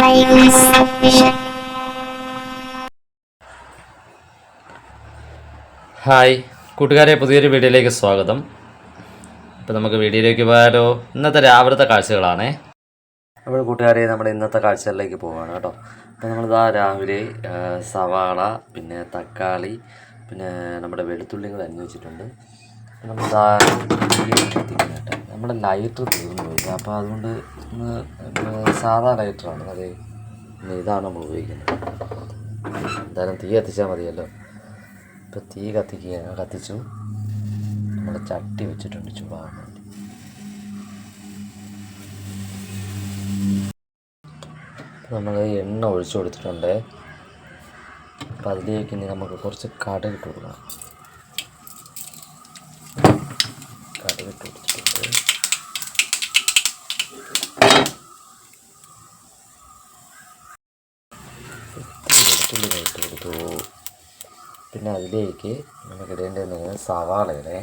Hi കൂട്ടുകാരെ, പുതിയൊരു വീഡിയോയിലേക്ക് സ്വാഗതം. അപ്പോൾ നമുക്ക് വീഡിയോയിലേക്ക് പോയാലോ. ഇന്നത്തെ രാവിലത്തെ കാഴ്ചകളാണേ. അപ്പോൾ കൂട്ടുകാരെ, നമ്മുടെ ഇന്നത്തെ കാഴ്ചകളിലേക്ക് പോവുകയാണ് കേട്ടോ. അപ്പോൾ നമ്മളിതാ രാവിലെ സവാള, പിന്നെ തക്കാളി, പിന്നെ നമ്മുടെ വെളുത്തുള്ളികൾ അരിഞ്ഞ് വെച്ചിട്ടുണ്ട്. നമ്മളിതാ കത്തിക്കുന്നത് കേട്ടോ. നമ്മുടെ ലൈറ്റർ തീർന്നു പോയി, അപ്പോൾ അതുകൊണ്ട് സാധാ ലൈറ്ററാണ്. അതെ, ഇതാണ് നമ്മൾ ഉപയോഗിക്കുന്നത്. എന്തായാലും തീ കത്തിച്ചാൽ മതിയല്ലോ. ഇപ്പോൾ തീ കത്തിച്ചു. നമ്മൾ ചട്ടി വെച്ചിട്ടുണ്ട് ചൂടാകാൻ വേണ്ടി. നമ്മൾ എണ്ണ ഒഴിച്ചു കൊടുത്തിട്ടുണ്ട്. അപ്പം അതിലേക്ക് ഇനി നമുക്ക് കുറച്ച് കടുകിട്ട് കൊടുക്കണം. കടുകിട്ട് കൊടുത്തിട്ടുണ്ട്. വെളുത്തുള്ളി ഇട്ട് കൊടുത്തു. പിന്നെ അതിലേക്ക് നമുക്ക് ഇടേണ്ടത് സവാളയുടെ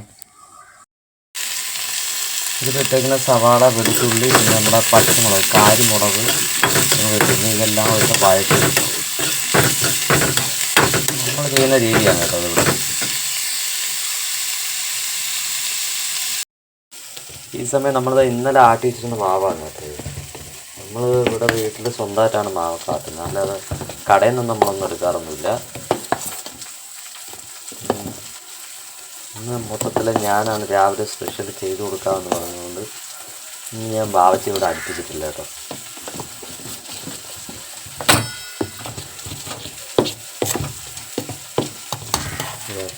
ഇതിലിട്ടേക്കുന്ന സവാള, വെളുത്തുള്ളി, പിന്നെ നമ്മുടെ പച്ചമുളക്, കാരിമുളക് പിന്നെ ഇതെല്ലാം ഒരു വഴറ്റി നമ്മൾ ചെയ്യുന്ന രീതിയാണ് കേട്ടോ ഇവിടെ. ഈ സമയം നമ്മളിത് ഇന്നലെ ആട്ടി വെച്ചിരുന്ന മാവാണ് കേട്ടോ. നമ്മൾ ഇവിടെ വീട്ടിൽ സ്വന്തമായിട്ടാണ് മാവൊക്കെ ആട്ടുന്നത്, അല്ലാതെ കടയിൽ നിന്ന് നമ്മളൊന്നും എടുക്കാറൊന്നുമില്ല. ഇന്ന് മൊത്തത്തിൽ ഞാനാണ് രാവിലെ സ്പെഷ്യൽ ചെയ്ത് കൊടുക്കാമെന്ന് പറഞ്ഞുകൊണ്ട് ഇന്ന് ഞാൻ ബാവച്ചി ഇവിടെ അടുപ്പിച്ചിട്ടില്ല കേട്ടോ.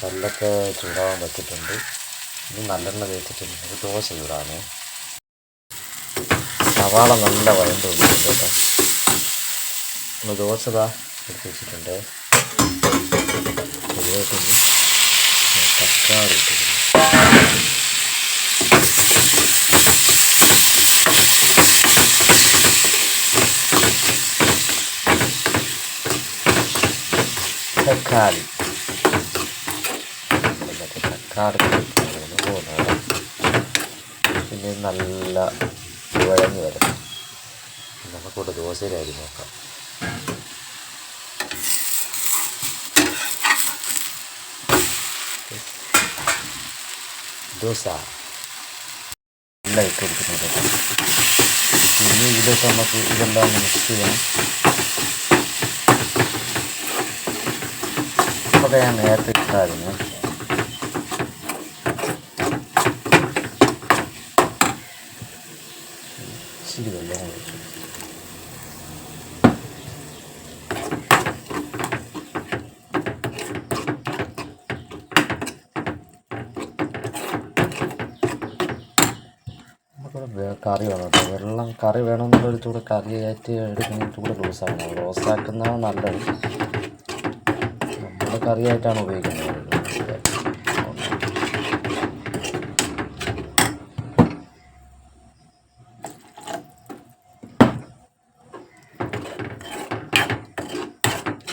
കല്ലൊക്കെ ചൂടാവാൻ വെച്ചിട്ടുണ്ട്. ഇനി നല്ലെണ്ണ തേച്ചിട്ടുണ്ട്. ഒരു ദോശ ചൂടാണ്. സവാള നല്ല വഴണ്ട് വന്നിട്ടുണ്ട് കേട്ടോ. നമ്മൾ ദോശ എടുത്ത് വെച്ചിട്ടുണ്ട്. തക്കാളി ഇട്ടിട്ടുണ്ട്. തക്കാളി പോകുന്നത്. പിന്നെ നല്ല കുഴഞ്ഞ് വരും. നമുക്കിവിടെ ദോശയിലായി നോക്കാം. ദോശ എല്ലാം ഇട്ട് കൊടുക്കുന്നുണ്ട്. ഇനി ഇതിലൊക്കെ നമുക്ക് ഇതെല്ലാം മിക്സ് ചെയ്യാം. അതൊക്കെ ഞാൻ നേരത്തെ ഇട്ടായിരുന്നു. ഇച്ചിരി വെള്ളം ഒഴിച്ചു. കറി വേണം കേട്ടോ. വെള്ളം കറി വേണമെന്നുള്ളൊരു ചൂട് കറിയായിട്ട് എടുക്കുന്ന ചൂട് ലൂസാണ്. റോസാക്കുന്നതാണ് നല്ലത്. നമ്മൾ കറിയായിട്ടാണ് ഉപയോഗിക്കുന്നത്.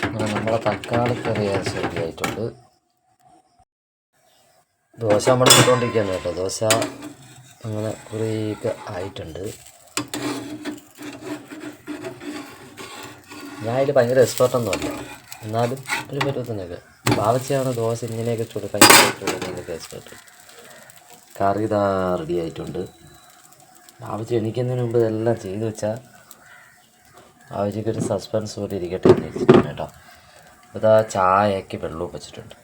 അങ്ങനെ നമ്മളെ തക്കാളി കറി ശരിയായിട്ടുണ്ട്. ദോശ നമ്മൾ ഇട്ടുകൊണ്ടിരിക്കുകയാണ് കേട്ടോ. ദോശ അങ്ങനെ കുറേയൊക്കെ ആയിട്ടുണ്ട്. ഞാൻ അതിൽ ഭയങ്കര എക്സ്പെർട്ടൊന്നുമല്ല, എന്നാലും ഒരു പരുവത്തിനൊക്കെ. ബാവച്ചിയാണ് ദോശ ഇങ്ങനെയൊക്കെ ഭയങ്കര ചൂടുന്നതൊക്കെ എക്സ്പെർട്ട്. കറി റെഡി ആയിട്ടുണ്ട്. ബാവച്ചി എണീക്കുന്നതിന് മുമ്പ് ഇതെല്ലാം ചെയ്തു വെച്ചാൽ ബാവച്ചിക്കൊരു സസ്പെൻസ് പോലെ ഇരിക്കട്ടെ എന്ന് വെച്ചിട്ടുണ്ട് കേട്ടോ. ഇതാ ചായക്ക് വെള്ളവും വെച്ചിട്ടുണ്ട്.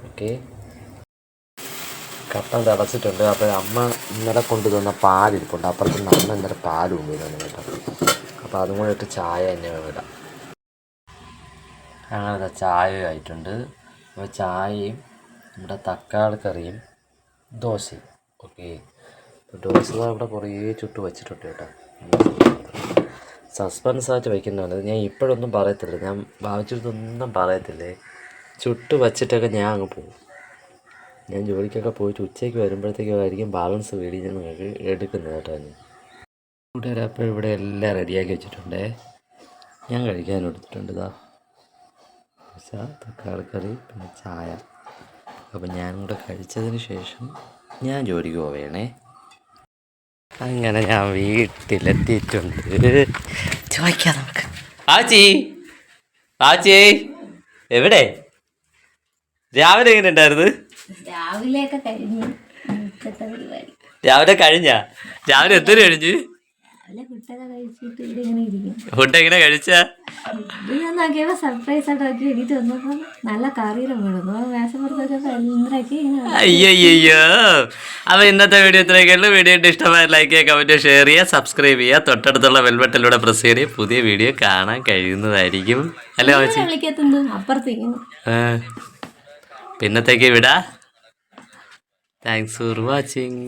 ഓക്കെ, കട്ടൻ തിളച്ചിട്ടുണ്ട്. അപ്പോൾ അമ്മ ഇന്നലെ കൊണ്ടുതന്ന പാലിരിപ്പുണ്ട്. അപ്പുറത്ത് നിന്ന് അമ്മ ഇന്നലെ പാൽ കൊണ്ടുവന്നു കേട്ടോ. അപ്പോൾ അതും കൂടെ ഇട്ട് ചായ തന്നെ ഇടാം. അങ്ങനെ ചായ ആയിട്ടുണ്ട്. അപ്പോൾ ചായയും നമ്മുടെ തക്കാളി കറിയും ദോശയും. ഓക്കെ, അപ്പോൾ ദോശ ഇവിടെ കുറേ ചുട്ട് വെച്ചിട്ടുണ്ട് കേട്ടോ. സസ്പെൻസായിട്ട് വയ്ക്കുന്നതാണ്. ഞാൻ ഇപ്പോഴൊന്നും പറയത്തില്ല, ഞാൻ ഭാവിച്ചിട്ടൊന്നും പറയത്തില്ലേ. ചുട്ട് വച്ചിട്ടൊക്കെ ഞാൻ അങ്ങ് പോകും. ഞാൻ ജോലിക്കൊക്കെ പോയിട്ട് ഉച്ചയ്ക്ക് വരുമ്പോഴത്തേക്കായിരിക്കും ബാലൻസ് വീഡിയോ നിങ്ങൾക്ക് എടുക്കുന്നത് കേട്ടോ. കൂട്ടുകാരെ, അപ്പോൾ ഇവിടെ എല്ലാം റെഡിയാക്കി വെച്ചിട്ടുണ്ടേ. ഞാൻ കഴിക്കാൻ എടുത്തിട്ടുണ്ട്. ദോശ, തക്കാളി കറി, പിന്നെ ചായ. അപ്പോൾ ഞാനും കൂടെ കഴിച്ചതിന് ശേഷം ഞാൻ ജോലിക്ക് പോവേണേ. അങ്ങനെ ഞാൻ വീട്ടിലെത്തിയിട്ടുണ്ട്. ചോദിക്കാം നമുക്ക്. ആച്ചി ആച്ചി എവിടെ? രാവിലെ എങ്ങനെ ഉണ്ടായിരുന്നു? രാവിലെയൊക്കെ കഴിഞ്ഞു. രാവിലെ കഴിഞ്ഞ? രാവിലെ എത്ര കഴിഞ്ഞു? ഫുഡൊക്കെ കഴിച്ചിട്ട് ഇവിടെ ഇങ്ങനെ ഇരിക്കും. ഫുഡ് എങ്ങനെ കഴിച്ച? ഇത് ഞാൻ നോക്കിയപ്പോ സർപ്രൈസ് ആയിട്ട് നോക്കി എണീറ്റ് വന്നപ്പോ നല്ല കറിയിലും വേണം മേശപ്പുറത്തൊക്കെ എല്ലാക്കി. അയ്യോ. അപ്പൊ ഇന്നത്തെ വീഡിയോ ഇത്രയൊക്കെയുള്ളൂ. വീഡിയോ ഇഷ്ടമായ ലൈക്ക് ചെയ്യുക, കമന്റ് ഷെയർ ചെയ്യുക, സബ്സ്ക്രൈബ് ചെയ്യുക, തൊട്ടടുത്തുള്ള ബെൽബട്ടനിലൂടെ പ്രസ് ചെയ്യുക. പുതിയ വീഡിയോ കാണാൻ കഴിയുന്നതായിരിക്കും. അല്ലേ ആച്ചി? വിളിക്കത്തുന്നു അപ്പുറത്തേക്കുന്നു. പിന്നത്തേക്ക് വിടാ. Thanks for watching.